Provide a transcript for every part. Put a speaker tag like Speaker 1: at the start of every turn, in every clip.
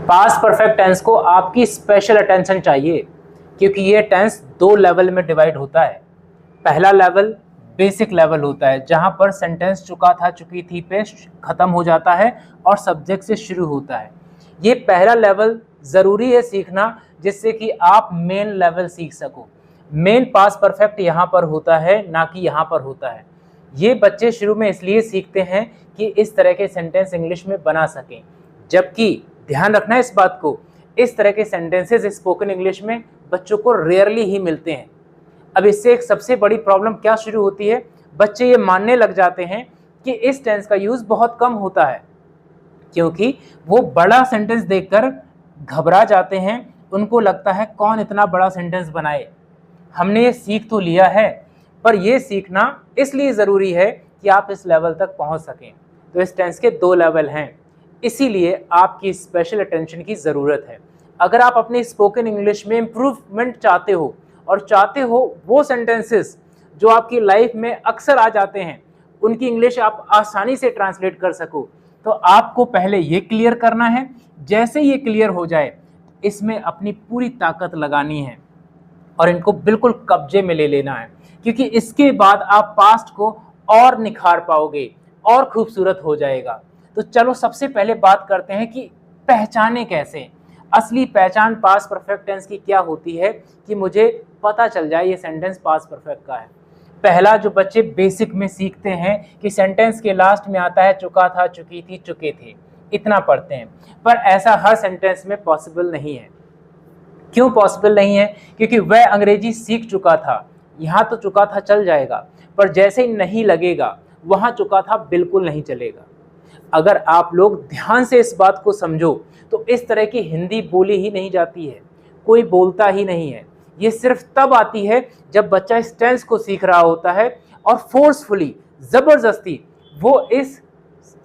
Speaker 1: Past perfect tense को आपकी special attention चाहिए, क्योंकि ये टेंस दो लेवल में डिवाइड होता है। पहला लेवल बेसिक लेवल होता है, जहां पर सेंटेंस चुका था चुकी थी पे खत्म हो जाता है और सब्जेक्ट से शुरू होता है। ये पहला लेवल ज़रूरी है सीखना, जिससे कि आप मेन लेवल सीख सको। मेन पास्ट परफेक्ट यहाँ पर होता है, ना कि यहाँ पर होता है। ये बच्चे शुरू में इसलिए सीखते हैं कि इस तरह के सेंटेंस इंग्लिश में बना सकें, जबकि ध्यान रखना है इस बात को, इस तरह के सेंटेंसेस स्पोकन इंग्लिश में बच्चों को रेयरली ही मिलते हैं। अब इससे एक सबसे बड़ी प्रॉब्लम क्या शुरू होती है, बच्चे ये मानने लग जाते हैं कि इस टेंस का यूज़ बहुत कम होता है, क्योंकि वो बड़ा सेंटेंस देखकर घबरा जाते हैं। उनको लगता है कौन इतना बड़ा सेंटेंस बनाए। हमने ये सीख तो लिया है, पर ये सीखना इसलिए ज़रूरी है कि आप इस लेवल तक पहुंच सकें। तो इस टेंस के दो लेवल हैं, इसीलिए आपकी स्पेशल अटेंशन की ज़रूरत है। अगर आप अपनी स्पोकन इंग्लिश में इम्प्रूवमेंट चाहते हो और चाहते हो वो सेंटेंसेस जो आपकी लाइफ में अक्सर आ जाते हैं, उनकी इंग्लिश आप आसानी से ट्रांसलेट कर सको, तो आपको पहले ये क्लियर करना है। जैसे ये क्लियर हो जाए, इसमें अपनी पूरी ताकत लगानी है और इनको बिल्कुल कब्जे में ले लेना है, क्योंकि इसके बाद आप पास्ट को और निखार पाओगे और खूबसूरत हो जाएगा। तो चलो सबसे पहले बात करते हैं कि पहचाने कैसे। असली पहचान पास्ट परफेक्ट टेंस की क्या होती है कि मुझे पता चल जाए ये सेंटेंस पास्ट परफेक्ट का है। पहला जो बच्चे बेसिक में सीखते हैं कि सेंटेंस के लास्ट में आता है चुका था, चुकी थी, चुके थे, इतना पढ़ते हैं। पर ऐसा हर सेंटेंस में पॉसिबल नहीं है। क्यों पॉसिबल नहीं है? क्योंकि वह अंग्रेजी सीख चुका था। यहाँ तो चुका था चल जाएगा, पर जैसे ही नहीं लगेगा वहाँ चुका था बिल्कुल नहीं चलेगा। अगर आप लोग ध्यान से इस बात को समझो तो इस तरह की हिंदी बोली ही नहीं जाती है, कोई बोलता ही नहीं है। ये सिर्फ तब आती है जब बच्चा इस टेंस को सीख रहा होता है और फोर्सफुली, ज़बरदस्ती वो इस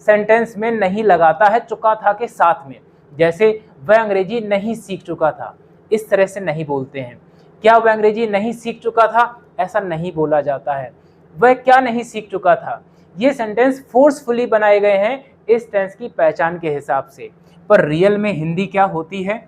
Speaker 1: सेंटेंस में नहीं लगाता है चुका था के साथ में। जैसे वह अंग्रेजी नहीं सीख चुका था, इस तरह से नहीं बोलते हैं। क्या वह अंग्रेजी नहीं सीख चुका था? ऐसा नहीं बोला जाता है। वह क्या नहीं सीख चुका था? ये सेंटेंस फोर्सफुली बनाए गए हैं इस टेंस की पहचान के हिसाब से। पर रियल में हिंदी क्या होती है?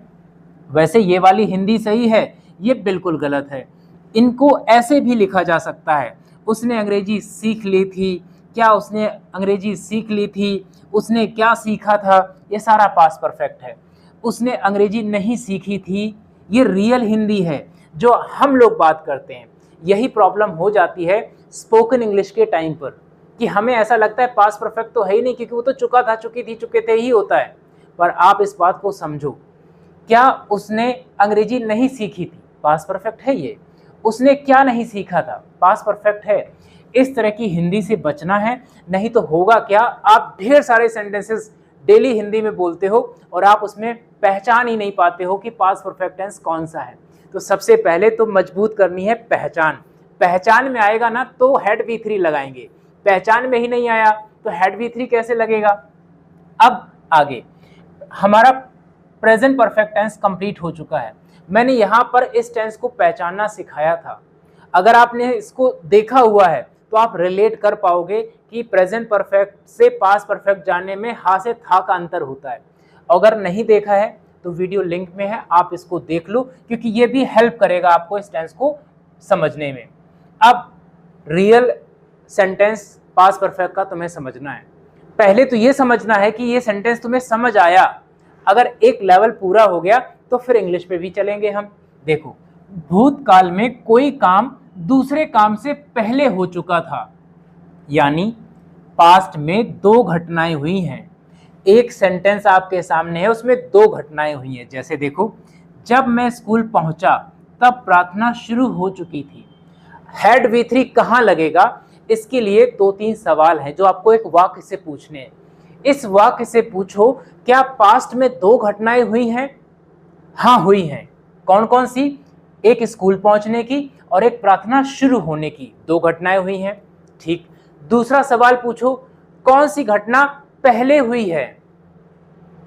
Speaker 1: वैसे ये वाली हिंदी सही है, ये बिल्कुल गलत है। इनको ऐसे भी लिखा जा सकता है, उसने अंग्रेजी सीख ली थी। क्या उसने अंग्रेजी सीख ली थी? उसने क्या सीखा था? ये सारा पास्ट परफेक्ट है। उसने अंग्रेजी नहीं सीखी थी, ये रियल हिंदी है जो हम लोग बात करते हैं। यही प्रॉब्लम हो जाती है स्पोकन इंग्लिश के टाइम पर, कि हमें ऐसा लगता है पास्ट परफेक्ट तो है ही नहीं, क्योंकि वो तो चुका था, चुकी थी, चुके थे ही होता है। पर आप इस बात को समझो, क्या उसने अंग्रेजी नहीं सीखी थी? पास्ट परफेक्ट है ये। उसने क्या नहीं सीखा था? पास्ट परफेक्ट है। इस तरह की हिंदी से बचना है, नहीं तो होगा क्या, आप ढेर सारे सेंटेंसेस डेली हिंदी में बोलते हो और आप उसमें पहचान ही नहीं पाते हो कि पास्ट परफेक्ट टेंस कौन सा है। तो सबसे पहले तो मजबूत करनी है पहचान। पहचान में आएगा ना तो हेड V3 लगाएंगे, पहचान में ही नहीं आया तो हेड V3 कैसे लगेगा? अब आगे हमारा प्रेजेंट परफेक्ट टेंस कंप्लीट हो चुका है। मैंने यहाँ पर इस टेंस को पहचानना सिखाया था। अगर आपने इसको देखा हुआ है तो आप रिलेट कर पाओगे कि प्रेजेंट परफेक्ट से पास्ट परफेक्ट जानने में हा से था का अंतर होता है। अगर नहीं देखा है तो वीडियो लिंक में है, आप इसको देख लो, क्योंकि ये भी हेल्प करेगा आपको इस टेंस को समझने में। अब रियल सेंटेंस पास्ट परफेक्ट का तुम्हें समझना है। पहले तो ये समझना है कि ये सेंटेंस तुम्हें समझ आया। अगर एक लेवल पूरा हो गया तो फिर इंग्लिश पे भी चलेंगे हम। देखो, भूतकाल में कोई काम दूसरे काम से पहले हो चुका था, यानी पास्ट में दो घटनाएं हुई हैं। एक सेंटेंस आपके सामने है, उसमें दो घटनाएं हुई हैं। जैसे देखो, जब मैं स्कूल पहुंचा तब प्रार्थना शुरू हो चुकी थी। हेड V3 कहाँ लगेगा? इसके लिए 2-3 सवाल हैं जो आपको एक वाक्य से पूछने हैं। इस वाक्य से पूछो, क्या पास्ट में दो घटनाएं हुई हैं? हाँ, हुई हैं। कौन कौन सी? एक स्कूल पहुंचने की और एक प्रार्थना शुरू होने की, दो घटनाएं हुई हैं। ठीक। दूसरा सवाल पूछो, कौन सी घटना पहले हुई है?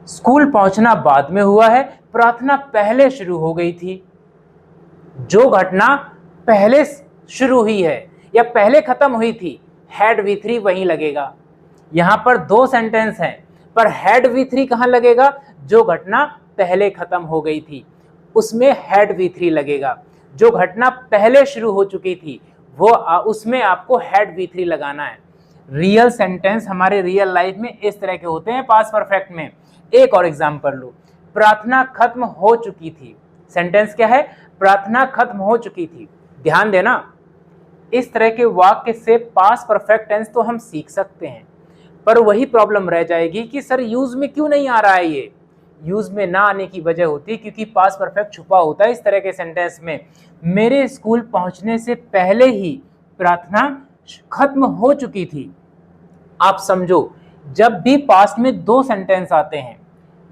Speaker 1: स्कूल पहुंचना बाद में हुआ है, प्रार्थना पहले शुरू हो गई थी। जो घटना पहले शुरू हुई है या पहले खत्म हुई थी, हेड V3 वहीं लगेगा। यहां पर दो सेंटेंस हैं, पर हेड V3 कहां लगेगा? जो घटना पहले खत्म हो गई थी उसमें हैड V3 लगेगा। जो घटना पहले शुरू हो चुकी थी वो उसमें आपको हैड V3 लगाना है। रियल सेंटेंस हमारे रियल लाइफ में इस तरह के होते हैं पास्ट परफेक्ट में। एक और एग्जांपल लो, प्रार्थना खत्म हो चुकी थी। सेंटेंस क्या है? प्रार्थना खत्म हो चुकी थी। ध्यान देना, इस तरह के वाक्य से पास्ट परफेक्ट टेंस तो हम सीख सकते हैं, पर वही प्रॉब्लम रह जाएगी कि सर यूज में क्यों नहीं आ रहा है। ये यूज में ना आने की वजह होती है क्योंकि पास्ट परफेक्ट छुपा होता है इस तरह के सेंटेंस में। मेरे स्कूल पहुंचने से पहले ही प्रार्थना खत्म हो चुकी थी। आप समझो, जब भी पास्ट में दो सेंटेंस आते हैं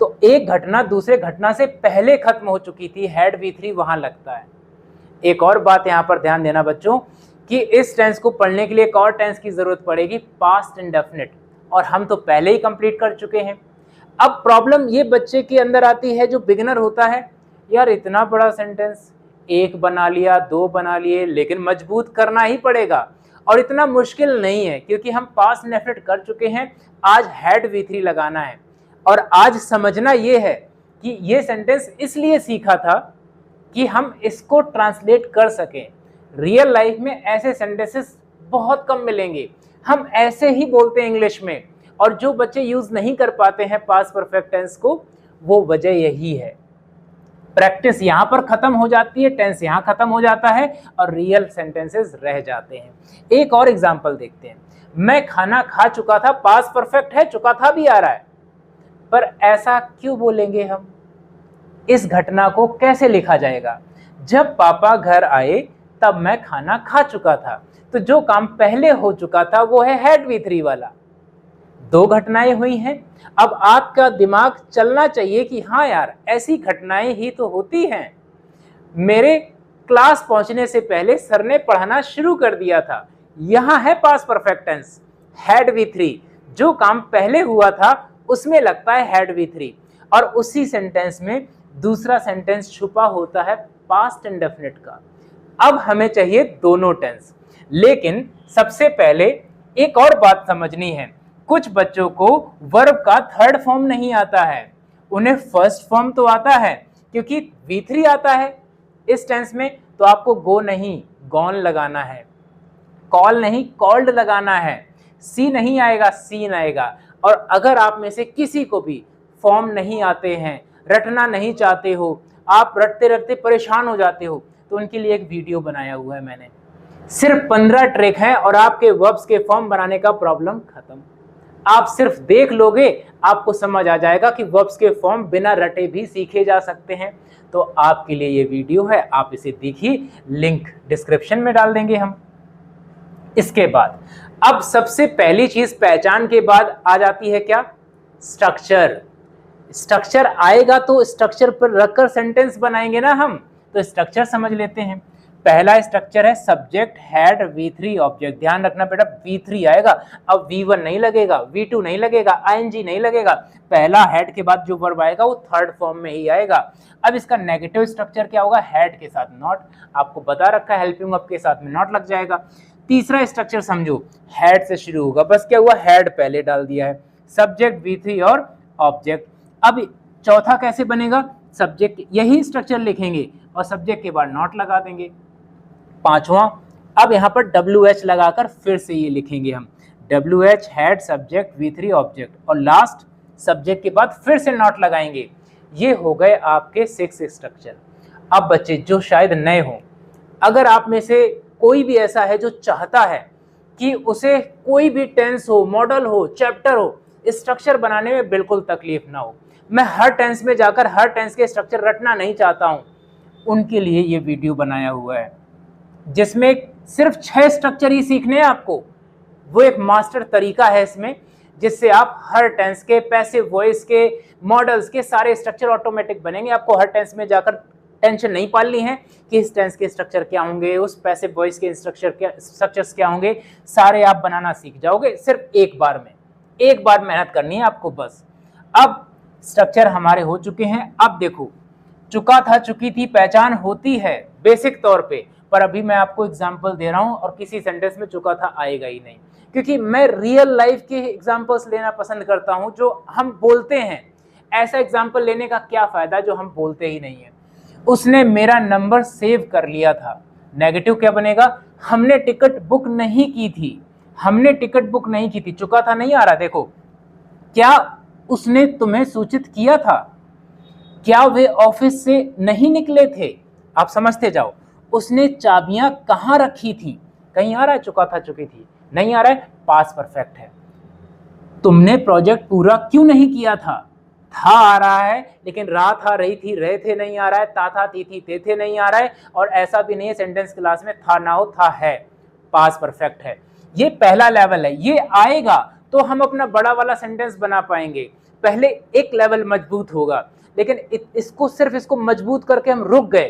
Speaker 1: तो एक घटना दूसरे घटना से पहले खत्म हो चुकी थी, हैड V3 वहां लगता है। एक और बात यहां पर ध्यान देना बच्चों कि इस टेंस को पढ़ने के लिए एक और टेंस की जरूरत पड़ेगी, पास्ट इंडेफिनिट, और हम तो पहले ही कंप्लीट कर चुके हैं। अब प्रॉब्लम ये बच्चे के अंदर आती है जो बिगिनर होता है, यार इतना बड़ा सेंटेंस, एक बना लिया, दो बना लिए, लेकिन मजबूत करना ही पड़ेगा और इतना मुश्किल नहीं है क्योंकि हम पास्ट इंडेफिनिट कर चुके हैं। आज हैड V3 लगाना है और आज समझना ये है कि ये सेंटेंस इसलिए सीखा था कि हम इसको ट्रांसलेट कर सकें। रियल लाइफ में ऐसे सेंटेंसेस बहुत कम मिलेंगे, हम ऐसे ही बोलते हैं इंग्लिश में, और जो बच्चे यूज नहीं कर पाते हैं पास्ट परफेक्ट टेंस को, वो वजह यही है। प्रैक्टिस यहाँ पर खत्म हो जाती है, टेंस यहाँ खत्म हो जाता है और रियल सेंटेंसेस रह जाते हैं। एक और एग्जांपल देखते हैं, मैं खाना खा चुका था, पास्ट परफेक्ट है, चुका था भी आ रहा है, पर ऐसा क्यों बोलेंगे हम? इस घटना को कैसे लिखा जाएगा? जब पापा घर आए तब मैं खाना खा चुका था, तो जो काम पहले हो चुका था वो है हैड V3 वाला। दो घटनाएं हुई हैं, अब आपका दिमाग चलना चाहिए कि हाँ यार ऐसी घटनाएं ही तो होती हैं। मेरे क्लास पहुंचने से पहले सर ने पढ़ाना शुरू कर दिया था, यहां है past perfect tense, had V3। जो काम पहले हुआ था उसमें लगता है हैड V3, और उसी सेंटेंस में दूसरा सेंटेंस छुपा होता है पास्ट इंडेफिनिट का। अब हमें चाहिए दोनों टेंस, लेकिन सबसे पहले एक और बात समझनी है, कुछ बच्चों को वर्ब का थर्ड फॉर्म नहीं आता है, उन्हें फर्स्ट फॉर्म तो आता है क्योंकि V3 आता है इस टेंस में, तो आपको गो नहीं गॉन लगाना है, कॉल नहीं कॉल्ड लगाना है, सी नहीं आएगा सीन आएगा। और अगर आप में से किसी को भी फॉर्म नहीं आते हैं, रटना नहीं चाहते हो, आप रटते रटते परेशान हो जाते हो, तो उनके लिए एक वीडियो बनाया हुआ है मैंने, सिर्फ 15 ट्रिक हैं और आपके वर्ब्स के फॉर्म बनाने का प्रॉब्लम खत्म। आप सिर्फ देख लोगे, आपको समझ आ जाएगा कि वर्ब्स के फॉर्म बिना रटे भी सीखे जा सकते हैं। तो आपके लिए ये वीडियो है, आप इसे देखिए, लिंक डिस्क्रिप्शन में डाल देंगे हम। इसके बाद अब सबसे पहली चीज पहचान के बाद आ जाती है क्या? स्ट्रक्चर। स्ट्रक्चर आएगा तो स्ट्रक्चर पर रखकर सेंटेंस बनाएंगे ना हम, तो स्ट्रक्चर समझ लेते हैं। पहला स्ट्रक्चर है सब्जेक्ट हैड V3 ऑब्जेक्ट। ध्यान रखना बेटा, V3 आएगा, अब V1 नहीं लगेगा, V2 नहीं लगेगा, ING नहीं लगेगा, पहला हैड के बाद जो वर्ब आएगा वो थर्ड फॉर्म में ही आएगा। अब इसका नेगेटिव स्ट्रक्चर क्या होगा? हैड के साथ नॉट, आपको बता रखा है हेल्पिंग वर्ब के साथ में नॉट लग जाएगा। तीसरा स्ट्रक्चर समझो, हैड से शुरू होगा, बस क्या हुआ, हैड पहले डाल दिया है, सब्जेक्ट V3 और ऑब्जेक्ट। अब चौथा कैसे बनेगा? सब्जेक्ट, यही स्ट्रक्चर लिखेंगे और सब्जेक्ट के बाद नॉट लगा देंगे। पांचवा, अब यहाँ पर WH लगाकर फिर से ये लिखेंगे हम, WH had subject V3 object, और लास्ट सब्जेक्ट के बाद फिर से नॉट लगाएंगे। ये हो गए आपके 6 स्ट्रक्चर। अब बच्चे जो शायद नए हों, अगर आप में से कोई भी ऐसा है जो चाहता है कि उसे कोई भी टेंस हो, मॉडल हो, चैप्टर हो, स्ट्रक्चर बनाने में बिल्कुल तकलीफ ना हो, मैं हर टेंस में जाकर हर टेंस के स्ट्रक्चर रटना नहीं चाहता हूं, उनके लिए ये वीडियो बनाया हुआ है जिसमें सिर्फ 6 स्ट्रक्चर ही सीखने हैं आपको। वो एक मास्टर तरीका है इसमें, जिससे आप हर टेंस के, पैसिव वॉइस के, मॉडल्स के सारे स्ट्रक्चर ऑटोमेटिक बनेंगे। आपको हर टेंस में जाकर टेंशन नहीं पालनी है कि इस टेंस के स्ट्रक्चर क्या होंगे, उस पैसिव वॉइस के स्ट्रक्चर्स क्या होंगे, सारे आप बनाना सीख जाओगे सिर्फ एक बार में। एक बार मेहनत करनी है आपको बस। अब स्ट्रक्चर हमारे हो चुके हैं। अब देखो, चुका था, चुकी थी पहचान होती है बेसिक तौर पे, पर अभी मैं आपको एग्जांपल दे रहा हूं और किसी सेंटेंस में चुका था आएगा ही नहीं, क्योंकि मैं रियल लाइफ के एग्जांपल्स लेना पसंद करता हूं जो हम बोलते हैं। ऐसा एग्जाम्पल लेने का क्या फायदा जो हम बोलते ही नहीं है। उसने मेरा नंबर सेव कर लिया था, नेगेटिव क्या बनेगा, हमने टिकट बुक नहीं की थी, हमने टिकट बुक नहीं की थी, चुका था नहीं आ रहा। देखो, क्या उसने तुम्हें सूचित किया था, क्या वे ऑफिस से नहीं निकले थे, आप समझते जाओ। उसने चाबियां कहां रखी थी, कहीं आ रहा है चुका था चुकी थी, नहीं आ रहा है, पास परफेक्ट है। तुमने प्रोजेक्ट पूरा क्यों नहीं किया था आ रहा है, लेकिन रहा था रही थी रहे थे नहीं आ रहा है, था थी थे नहीं आ रहा है, और ऐसा भी नहीं है सेंटेंस क्लास में था ना हो, था है, पास परफेक्ट है। ये पहला लेवल है, ये आएगा तो हम अपना बड़ा वाला सेंटेंस बना पाएंगे। पहले एक लेवल मजबूत होगा, लेकिन इसको मजबूत करके हम रुक गए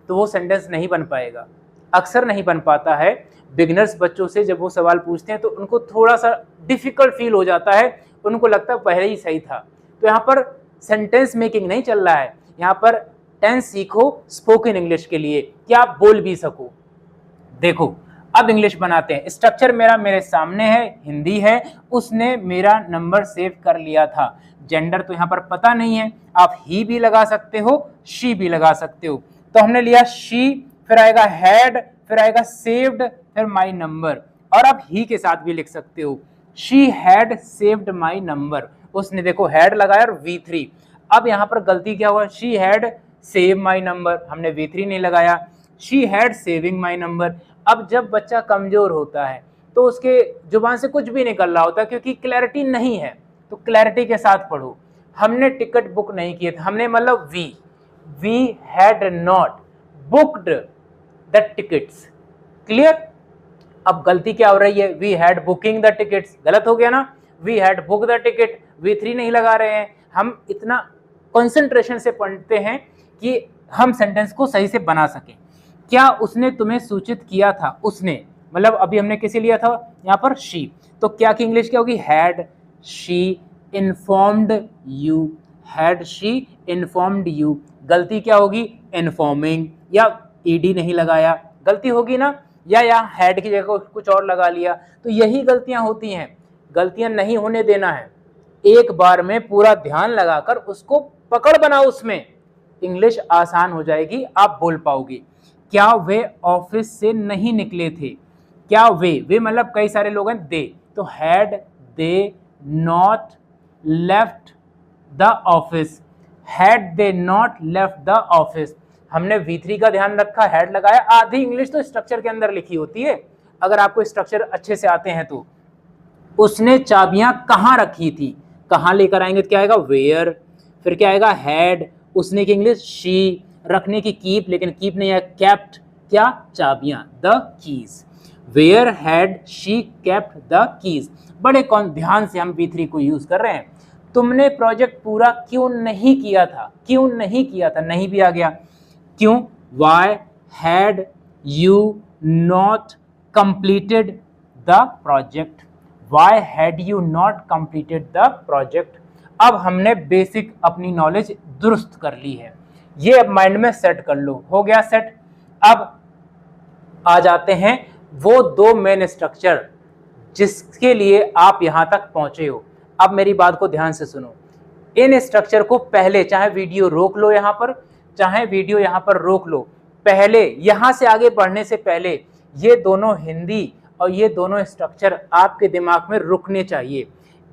Speaker 1: तो वो सेंटेंस नहीं बन पाएगा, अक्सर नहीं बन पाता है। बिगिनर्स बच्चों से जब वो सवाल पूछते हैं तो उनको थोड़ा सा डिफिकल्ट फील हो जाता है, उनको लगता है पहले ही सही था। तो यहाँ पर सेंटेंस मेकिंग नहीं चल रहा है, यहाँ पर टेंस सीखो स्पोकन इंग्लिश के लिए, क्या आप बोल भी सको। देखो अब इंग्लिश बनाते हैं। स्ट्रक्चर मेरे सामने है, हिंदी है, उसने मेरा नंबर सेव कर लिया था। जेंडर तो यहाँ पर पता नहीं है, आप ही भी लगा सकते हो, शी भी लगा सकते हो। तो हमने लिया शी, फिर आएगा हैड, फिर आएगा सेव्ड, फिर माई नंबर, और आप ही के साथ भी लिख सकते हो, she had saved my number. उसने देखो हैड लगाया और V3। अब यहाँ पर गलती क्या हुआ, she had save my number, हमने V3 नहीं लगाया, she had saving my number. अब जब बच्चा कमजोर होता है तो उसके जुबान से कुछ भी निकल रहा होता है, क्योंकि क्लैरिटी नहीं है, तो क्लैरिटी के साथ पढ़ो। हमने टिकट बुक नहीं किए थे, हमने मतलब we had not booked the tickets, clear. अब गलती क्या हो रही है, we had booking the tickets, गलत हो गया ना, we had book the ticket, V3 नहीं लगा रहे हैं। हम इतना कंसंट्रेशन से पढ़ते हैं कि हम सेंटेंस को सही से बना सकें। क्या उसने तुम्हें सूचित किया था, उसने मतलब अभी हमने किसे लिया था यहाँ पर, शी, तो क्या की इंग्लिश क्या होगी, had she informed you, had she informed you. गलती क्या होगी, इन्फॉर्मिंग, या ईडी नहीं लगाया, गलती होगी ना, या हैड की जगह कुछ और लगा लिया। तो यही गलतियां होती हैं, गलतियां नहीं होने देना है, एक बार में पूरा ध्यान लगाकर उसको पकड़ बनाओ, उसमें इंग्लिश आसान हो जाएगी, आप बोल पाओगे। क्या वे ऑफिस से नहीं निकले थे, क्या वे मतलब कई सारे लोग हैं, दे, तो had they not left the office, had they not left the office. हमने V3 का ध्यान रखा, हैड लगाया। आधी इंग्लिश तो स्ट्रक्चर के अंदर लिखी होती है, अगर आपको स्ट्रक्चर अच्छे से आते हैं तो। उसने चाबियां कहां रखी थी, कहां लेकर आएंगे तो क्या आएगा, वेयर, फिर क्या आएगा, हैड, उसने की इंग्लिश शी, रखने की कीप, लेकिन कीप नहीं है, केप्ट, क्या, चाबियां, the keys, where had she kept the keys. बड़े कौन ध्यान से हम V3 को यूज कर रहे हैं। तुमने प्रोजेक्ट पूरा क्यों नहीं किया था, क्यों नहीं किया था, नहीं भी आ गया, क्यों, why had you not completed the project, why had you not completed the project. अब हमने बेसिक अपनी नॉलेज दुरुस्त कर ली है, ये अब माइंड में सेट कर लो, हो गया सेट। अब आ जाते हैं वो दो मेन स्ट्रक्चर जिसके लिए आप यहां तक पहुंचे हो। अब मेरी बात को ध्यान से सुनो, इन स्ट्रक्चर को पहले, चाहे वीडियो रोक लो यहां पर, चाहे वीडियो यहां पर रोक लो, पहले यहां से आगे बढ़ने से पहले ये दोनों हिंदी और ये दोनों स्ट्रक्चर आपके दिमाग में रुकने चाहिए।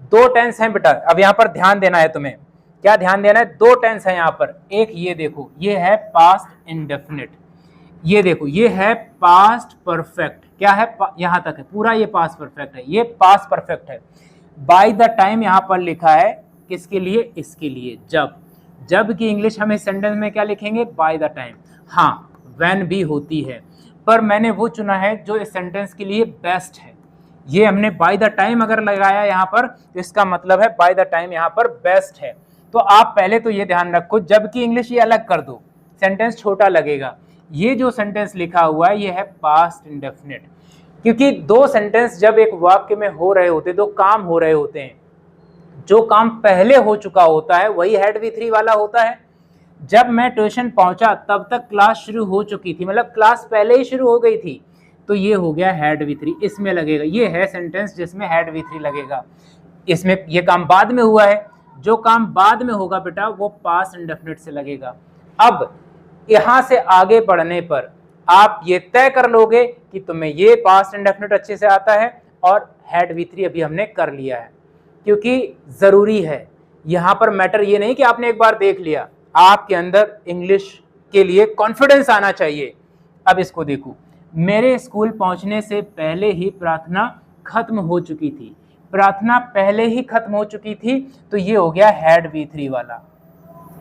Speaker 1: दो टेंस हैं बेटा, अब यहाँ पर ध्यान देना है तुम्हें, क्या ध्यान देना है, दो टेंस है यहाँ पर। एक ये देखो, ये है पास्ट इंडेफिनिट, ये देखो ये है पास्ट परफेक्ट, क्या है, यहाँ तक है पूरा, ये पास्ट परफेक्ट है, ये पास्ट परफेक्ट है। बाय द टाइम यहाँ पर लिखा है, किसके लिए, इसके लिए, जब की इंग्लिश हम इस सेंटेंस में क्या लिखेंगे, बाय द टाइम। हाँ, व्हेन भी होती है, पर मैंने वो चुना है जो इस सेंटेंस के लिए बेस्ट है। ये हमने बाय द टाइम अगर लगाया यहाँ पर तो इसका मतलब है बाय द टाइम यहाँ पर बेस्ट है। तो आप पहले तो ये ध्यान रखो, जबकि इंग्लिश ये अलग कर दो, सेंटेंस छोटा लगेगा। ये जो सेंटेंस लिखा हुआ है ये है पास्ट इंडेफिनिट, क्योंकि दो सेंटेंस जब एक वाक्य में हो रहे होते, दो काम हो रहे होते हैं, जो काम पहले हो चुका होता है वही हैड V3 वाला होता है। जब मैं ट्यूशन पहुंचा तब तक क्लास शुरू हो चुकी थी, मतलब क्लास पहले ही शुरू हो गई थी, तो ये हो गया हैड V3, इसमें लगेगा। ये है सेंटेंस जिसमें हैड V3 लगेगा, इसमें ये काम बाद में हुआ है। जो काम बाद में होगा बेटा वो पास्ट इंडेफिनिट से लगेगा। अब यहां से आगे बढ़ने पर आप ये तय कर लोगे कि तुम्हें ये पास्ट इंडेफिनिट अच्छे से आता है और हैड V3 अभी हमने कर लिया है, क्योंकि जरूरी है यहां पर मैटर ये नहीं कि आपने एक बार देख लिया, आपके अंदर इंग्लिश के लिए कॉन्फिडेंस आना चाहिए। अब इसको देखो, मेरे स्कूल पहुंचने से पहले ही प्रार्थना खत्म हो चुकी थी। प्रार्थना पहले ही खत्म हो चुकी थी, तो ये हो गया हैड V3 वाला,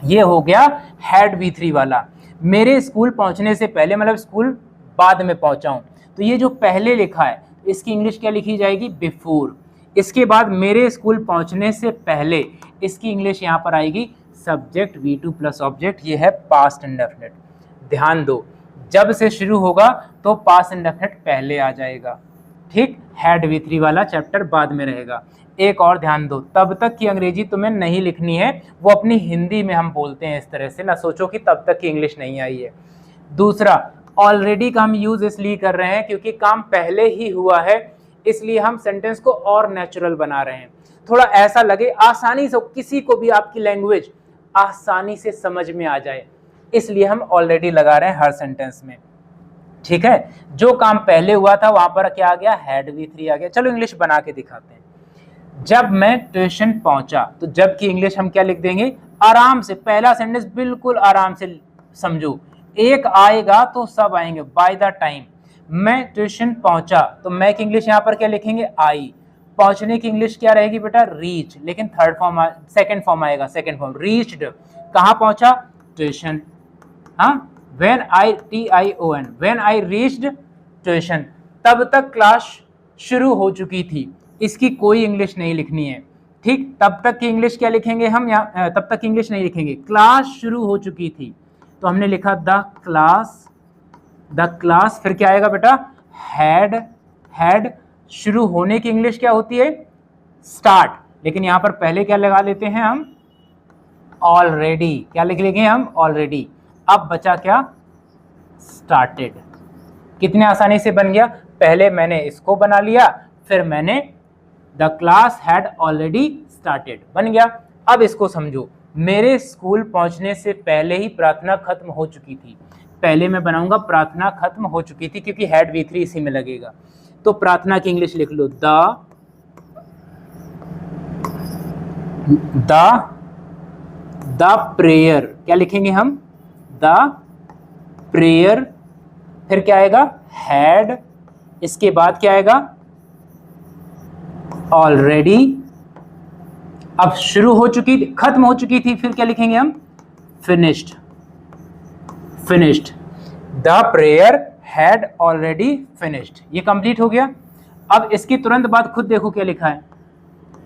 Speaker 1: ये हो गया हैड V3 वाला। मेरे स्कूल पहुंचने से पहले मतलब स्कूल बाद में पहुंचा हूं, तो ये जो पहले लिखा है इसकी इंग्लिश क्या लिखी जाएगी, बिफोर। इसके बाद मेरे स्कूल पहुंचने से पहले, इसकी इंग्लिश यहां पर आएगी सब्जेक्ट V2 प्लस ऑब्जेक्ट, ये है पास्ट इंडेफिनिट। ध्यान दो, जब से शुरू होगा तो पास्ट इंडेफिनिट पहले आ जाएगा, ठीक। हैड V3 वाला चैप्टर बाद में रहेगा। एक और ध्यान दो, तब तक की अंग्रेजी तुम्हें नहीं लिखनी है, वो अपनी हिंदी में हम बोलते हैं इस तरह से, ना सोचो कि तब तक की इंग्लिश नहीं आई है। दूसरा, ऑलरेडी का हम यूज इसलिए कर रहे हैं क्योंकि काम पहले ही हुआ है, इसलिए हम सेंटेंस को और नेचुरल बना रहे हैं, थोड़ा ऐसा लगे आसानी से किसी को भी आपकी लैंग्वेज आसानी से समझ में आ जाए, इसलिए हम ऑलरेडी लगा रहे हैं हर सेंटेंस में, ठीक है। जो काम पहले हुआ था वहां पर क्या आ गया, हैड V3 आ गया। चलो इंग्लिश बना के दिखाते हैं। जब मैं ट्यूशन पहुंचा, तो जब की इंग्लिश हम क्या लिख देंगे, आराम से पहला सेंटेंस बिल्कुल आराम से समझो, एक आएगा तो सब आएंगे। बाय द टाइम मैं ट्यूशन पहुंचा, तो मैं की इंग्लिश यहाँ पर क्या लिखेंगे, आई। पहुंचने की इंग्लिश क्या रहेगी बेटा, रीच, लेकिन थर्ड फॉर्म सेकंड फॉर्म आएगा, सेकंड फॉर्म रीच्ड। कहाँ पहुंचा, ट्यूशन, हाँ, when I reached ट्यूशन। तब तक क्लास शुरू हो चुकी थी, इसकी कोई इंग्लिश नहीं लिखनी है, ठीक। तब तक की इंग्लिश क्या लिखेंगे हम यहाँ, तब तक की इंग्लिश नहीं लिखेंगे, क्लास शुरू हो चुकी थी, तो हमने लिखा द क्लास, फिर क्या आएगा बेटा, हैड शुरू होने की इंग्लिश क्या होती है, स्टार्ट, लेकिन यहां पर पहले क्या लगा लेते हैं हम, ऑलरेडी, क्या लिख लेंगे हम, ऑलरेडी। अब बचा क्या, स्टार्टेड। कितने आसानी से बन गया, पहले मैंने इसको बना लिया, फिर मैंने the class had already started, बन गया। अब इसको समझो, मेरे स्कूल पहुंचने से पहले ही प्रार्थना खत्म हो चुकी थी। पहले मैं बनाऊंगा प्रार्थना खत्म हो चुकी थी, क्योंकि हैड V3 इसी में लगेगा, तो प्रार्थना की इंग्लिश लिख लो, द प्रेयर, क्या लिखेंगे हम, द प्रेयर, फिर क्या आएगा, हैड, इसके बाद क्या आएगा, ऑलरेडी। अब शुरू हो चुकी थी, खत्म हो चुकी थी, फिर क्या लिखेंगे हम, finished. The prayer had already finished, ये कंप्लीट हो गया। अब इसकी तुरंत बाद खुद देखो क्या लिखा है,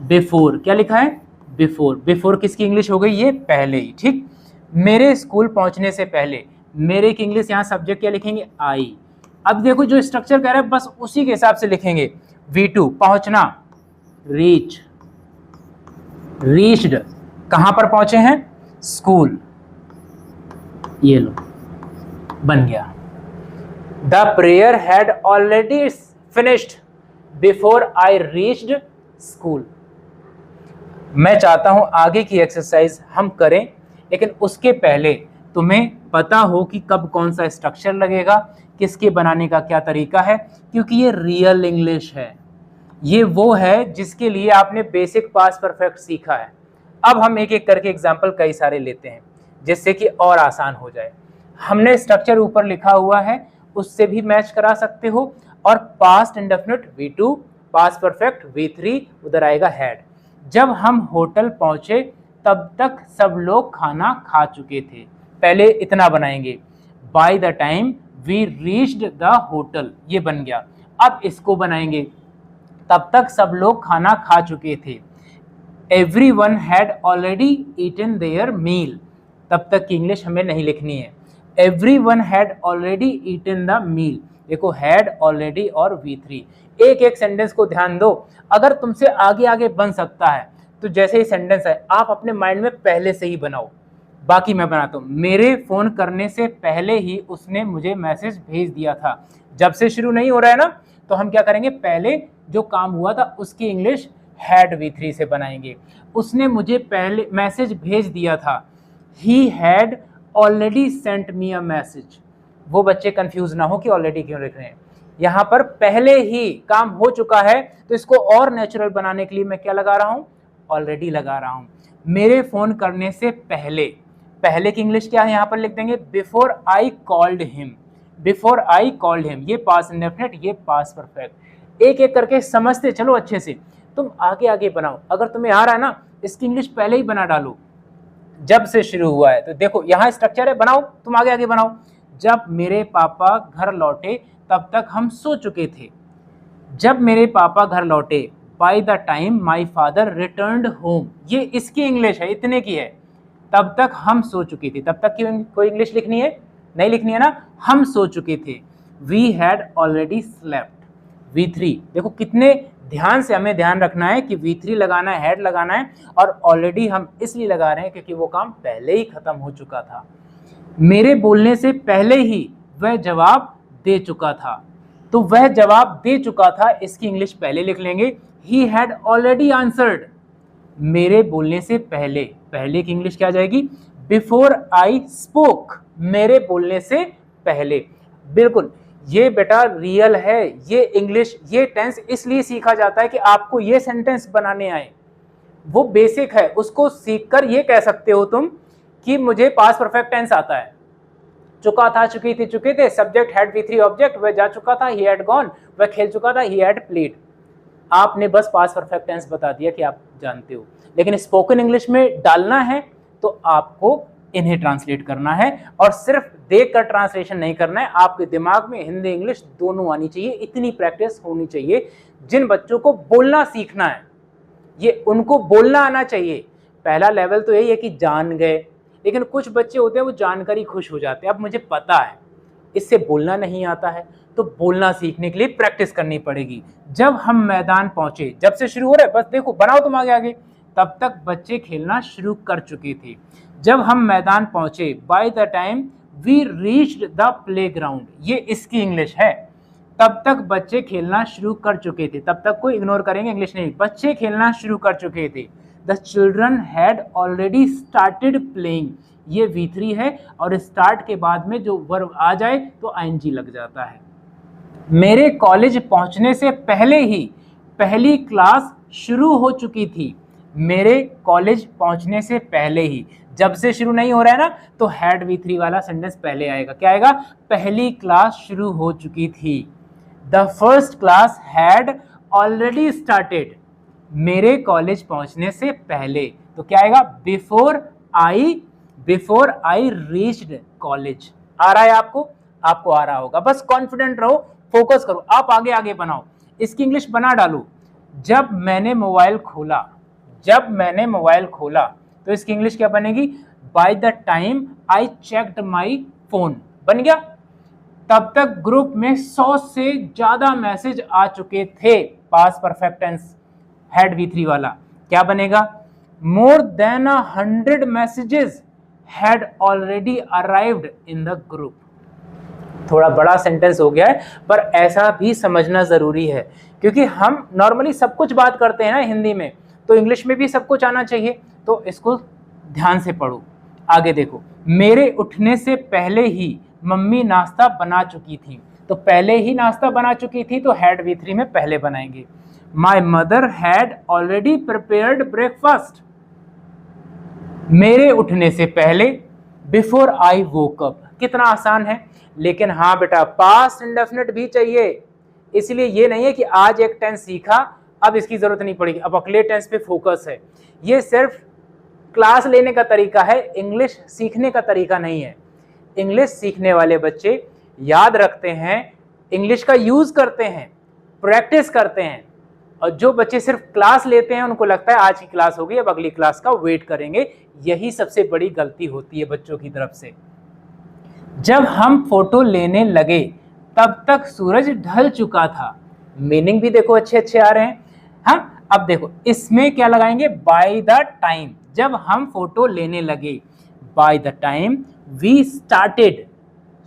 Speaker 1: बिफोर, क्या लिखा है, बिफोर किसकी इंग्लिश हो गई, ये पहले ही, ठीक। मेरे स्कूल पहुंचने से पहले, मेरे की इंग्लिश यहाँ सब्जेक्ट क्या लिखेंगे, आई। अब देखो जो स्ट्रक्चर कह रहा है बस उसी के हिसाब से लिखेंगे, V2 पहुंचना, रीच्ड, कहां पर पहुंचे हैं, स्कूल, ये लो, बन गया। The prayer had already finished before I reached school. मैं चाहता हूं आगे की एक्सरसाइज हम करें, लेकिन उसके पहले तुम्हें पता हो कि कब कौन सा स्ट्रक्चर लगेगा, किसके बनाने का क्या तरीका है, क्योंकि ये रियल इंग्लिश है, ये वो है जिसके लिए आपने बेसिक पास्ट परफेक्ट सीखा है। अब हम एक एक करके एग्जाम्पल कई सारे लेते हैं, जिससे कि और आसान हो जाए। हमने स्ट्रक्चर ऊपर लिखा हुआ है, उससे भी मैच करा सकते हो, और past indefinite V2, past perfect V3, उधर आएगा हैड। जब हम होटल पहुंचे तब तक सब लोग खाना खा चुके थे, पहले इतना बनाएंगे, by the time we reached the hotel, ये बन गया। अब इसको बनाएंगे, तब तक सब लोग खाना खा चुके थे, everyone had already eaten their meal, तब तक की इंग्लिश हमें नहीं लिखनी है, everyone had already eaten the meal. देखो हैड, ऑलरेडी और V3, एक एक सेंटेंस को ध्यान दो। अगर तुमसे आगे आगे बन सकता है तो जैसे ही सेंटेंस है आप अपने माइंड में पहले से ही बनाओ, बाकी मैं बनाता हूँ। मेरे फोन करने से पहले ही उसने मुझे मैसेज भेज दिया था। जब से शुरू नहीं हो रहा है ना, तो हम क्या करेंगे, पहले जो काम हुआ था उसकी इंग्लिश हैड V3 से बनाएंगे। उसने मुझे पहले मैसेज भेज दिया था, he had already sent me a message. वो बच्चे कंफ्यूज ना हो कि ऑलरेडी क्यों लिख रहे हैं, यहाँ पर पहले ही काम हो चुका है, तो इसको और नेचुरल बनाने के लिए मैं क्या लगा रहा हूँ, ऑलरेडी लगा रहा हूँ। मेरे फोन करने से पहले, पहले की इंग्लिश क्या है यहाँ पर लिख देंगे, before I called him. Before I called him, ये पास्ट इंडेफिनिट, ये पास्ट परफेक्ट। एक एक करके समझते चलो अच्छे से, तुम आगे आगे बनाओ। अगर तुम्हें आ रहा है ना, इसकी इंग्लिश पहले ही बना डालो जब से शुरू हुआ है। तो देखो यहाँ स्ट्रक्चर है, बनाओ, तुम आगे आगे बनाओ। जब मेरे पापा घर लौटे तब तक हम सो चुके थे। जब मेरे पापा घर लौटे, bye the time my father returned home, ये इसकी इंग्लिश है, इतने की है। तब तक हम सो चुके थे, तब तक की कोई इंग्लिश लिखनी है, नहीं लिखनी है ना, हम सो चुके थे। We had already slept. V3 देखो कितने ध्यान से हमें ध्यान रखना है कि V3 लगाना है, हैड लगाना है, और ऑलरेडी हम इसलिए लगा रहे हैं क्योंकि वो काम पहले ही खत्म हो चुका था। मेरे बोलने से पहले ही वह जवाब दे चुका था, तो वह जवाब दे चुका था, इसकी इंग्लिश पहले लिख लेंगे, ही हैड ऑलरेडी आंसर्ड। मेरे बोलने से पहले, पहले की इंग्लिश क्या आ जाएगी, बिफोर आई स्पोक, मेरे बोलने से पहले। बिल्कुल, ये बेटा रियल है, ये इंग्लिश, ये टेंस इसलिए सीखा जाता है कि आपको ये सेंटेंस बनाने आए। वो बेसिक है, उसको सीखकर ये कह सकते हो तुम कि मुझे पास्ट परफेक्ट टेंस आता है। चुका था, चुकी थी, चुके थे, सब्जेक्ट हैड V3 ऑब्जेक्ट, वह जा चुका था, ही हैड गॉन, वह खेल चुका था, ही हैड प्लेड। आपने बस पास्ट परफेक्ट टेंस बता दिया कि आप जानते हो, लेकिन स्पोकन इंग्लिश में डालना है तो आपको इन्हें ट्रांसलेट करना है, और सिर्फ देखकर ट्रांसलेशन नहीं करना है, आपके दिमाग में हिंदी इंग्लिश दोनों आनी चाहिए। इतनी प्रैक्टिस होनी चाहिए। जिन बच्चों को बोलना सीखना है, ये उनको बोलना आना चाहिए। पहला लेवल तो यही है कि जान गए, लेकिन कुछ बच्चे होते हैं वो जानकर ही खुश हो जाते हैं, अब मुझे पता है, इससे बोलना नहीं आता है, तो बोलना सीखने के लिए प्रैक्टिस करनी पड़ेगी। जब हम मैदान पहुंचे, जब से शुरू हो रहा है, बस देखो बनाओ तुम आगे आगे, तब तक बच्चे खेलना शुरू कर चुके थे। जब हम मैदान पहुंचे, by the time we reached the playground, ये इसकी इंग्लिश है। तब तक बच्चे खेलना शुरू कर चुके थे, तब तक को इग्नोर करेंगे, इंग्लिश नहीं, बच्चे खेलना शुरू कर चुके थे। The children had already started playing, ये V3 है, और स्टार्ट के बाद में जो वर्ब आ जाए तो ING लग जाता है। मेरे कॉलेज पहुंचने से पहले ही पहली क्लास शुरू हो चुकी थी। मेरे कॉलेज पहुंचने से पहले ही, जब से शुरू नहीं हो रहा है ना, तो हैड V3 वाला सेंटेंस पहले आएगा। क्या आएगा, पहली क्लास शुरू हो चुकी थी। The first class had already started, मेरे कॉलेज पहुंचने से पहले, तो क्या आएगा, बिफोर आई रीच्ड कॉलेज। आ रहा है आपको, आपको आ रहा होगा, बस कॉन्फिडेंट रहो, फोकस करो, आप आगे आगे बनाओ, इसकी इंग्लिश बना डालो। जब मैंने मोबाइल खोला, जब मैंने मोबाइल खोला, तो इसकी इंग्लिश क्या बनेगी, bye the time I checked my phone, बन गया। तब तक ग्रुप में 100 से ज्यादा मैसेज आ चुके थे, past perfect tense had V3 वाला, क्या बनेगा, more than 100 messages had already arrived in the group. थोड़ा बड़ा सेंटेंस हो गया है, पर ऐसा भी समझना जरूरी है, क्योंकि हम नॉर्मली सब कुछ बात करते हैं ना हिंदी में, तो इंग्लिश में भी सब कुछ आना चाहिए, तो इसको ध्यान से पढ़ो। आगे देखो, मेरे उठने से पहले ही मम्मी नाश्ता बना चुकी थी, तो पहले ही नाश्ता बना चुकी थी, तो हैड V3 में पहले बनाएंगे। My mother had already prepared breakfast, मेरे उठने से पहले, बिफोर आई वोक अप। कितना आसान है, लेकिन हाँ बेटा पास्ट इंडेफिनिट भी चाहिए, इसलिए ये नहीं है कि आज एक टेंस सीखा अब इसकी जरूरत नहीं पड़ेगी, अब अगले टेंस पे फोकस है। ये सिर्फ क्लास लेने का तरीका है, इंग्लिश सीखने का तरीका नहीं है। इंग्लिश सीखने वाले बच्चे याद रखते हैं, इंग्लिश का यूज करते हैं, प्रैक्टिस करते हैं, और जो बच्चे सिर्फ क्लास लेते हैं उनको लगता है आज की क्लास होगी, अब अगली क्लास का वेट करेंगे। यही सबसे बड़ी गलती होती है बच्चों की तरफ से। जब हम फोटो लेने लगे तब तक सूरज ढल चुका था, मीनिंग भी देखो अच्छे अच्छे आ रहे हैं। हाँ, अब देखो इसमें क्या लगाएंगे, बाय द टाइम, जब हम फोटो लेने लगे, by the time we started,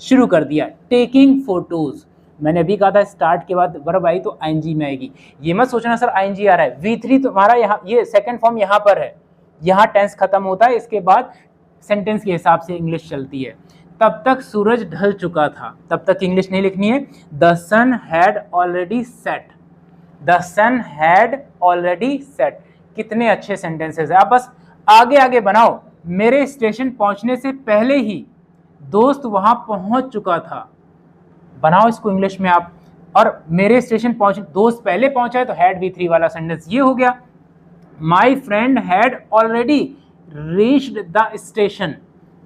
Speaker 1: शुरू कर दिया, टेकिंग फोटोज, मैंने अभी कहा था स्टार्ट के बाद वर्ब आई तो आईएनजी में आएगी। ये मत सोचना सर आईएनजी आ रहा है, V3 तुम्हारा यहाँ, ये सेकंड फॉर्म यहाँ पर है, यहाँ टेंस खत्म होता है, इसके बाद सेंटेंस के हिसाब से इंग्लिश चलती है। तब तक सूरज ढल चुका था, तब तक इंग्लिश नहीं लिखनी है। The sun had already set, the sun had already set. कितने अच्छे सेंटेंसेस है, आप बस आगे आगे बनाओ। मेरे स्टेशन पहुंचने से पहले ही दोस्त वहां पहुंच चुका था, बनाओ इसको इंग्लिश में आप। और मेरे स्टेशन पहुंच, दोस्त पहले पहुंचा है तो हैड V3 वाला सेंटेंस ये हो गया। My friend had already reached the station,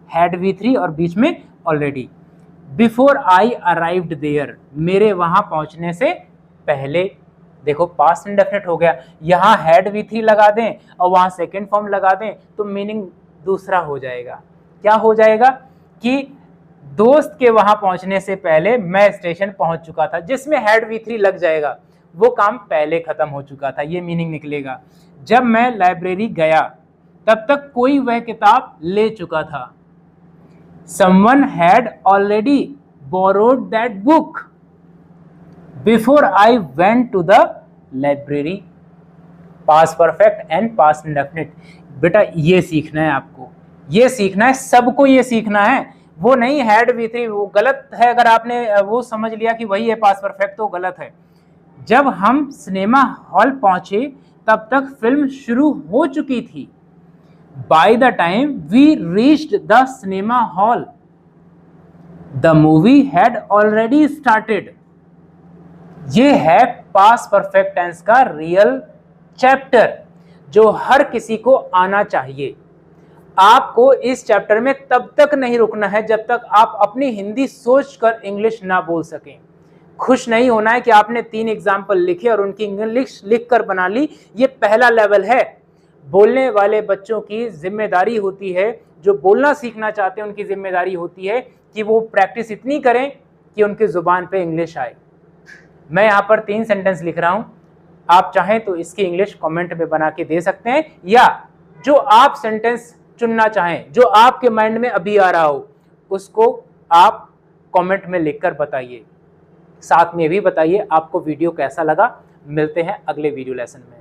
Speaker 1: had V3 और बीच में already. Before I arrived there, मेरे वहां पहुंचने से पहले, देखो पास्ट इंडेफिनिट हो गया। यहाँ हैड V3 लगा दें और वहां सेकेंड फॉर्म लगा दें तो मीनिंग दूसरा हो जाएगा। क्या हो जाएगा कि दोस्त के वहां पहुंचने से पहले मैं स्टेशन पहुंच चुका था, जिसमें हैड V3 लग जाएगा, वो काम पहले खत्म हो चुका था, ये मीनिंग निकलेगा। जब मैं लाइब्रेरी गया तब तक कोई वह किताब ले चुका था। Someone had already borrowed that book before I went to the library. Past perfect and past indefinite। बेटा ये सीखना है आपको, ये सीखना है, सबको ये सीखना है। वो नहीं हैड V3 वो गलत है, अगर आपने वो समझ लिया कि वही है पास्ट परफेक्ट तो गलत है। जब हम सिनेमा हॉल पहुंचे तब तक फिल्म शुरू हो चुकी थी। By the time we reached the cinema hall, the movie had already started। ये है पास्ट परफेक्ट टेंस का रियल चैप्टर जो हर किसी को आना चाहिए। आपको इस चैप्टर में तब तक नहीं रुकना है जब तक आप अपनी हिंदी सोचकर इंग्लिश ना बोल सकें। खुश नहीं होना है कि आपने 3 एग्जाम्पल लिखे और उनकी इंग्लिश लिखकर बना ली, ये पहला लेवल है। बोलने वाले बच्चों की जिम्मेदारी होती है, जो बोलना सीखना चाहते हैं उनकी जिम्मेदारी होती है कि वो प्रैक्टिस इतनी करें कि उनकी ज़ुबान पे इंग्लिश आए। मैं यहाँ पर 3 सेंटेंस लिख रहा हूँ, आप चाहें तो इसकी इंग्लिश कमेंट में बना के दे सकते हैं, या जो आप सेंटेंस चुनना चाहें, जो आपके माइंड में अभी आ रहा हो, उसको आप कमेंट में लिखकर बताइए। साथ में भी बताइए आपको वीडियो कैसा लगा। मिलते हैं अगले वीडियो लेसन में।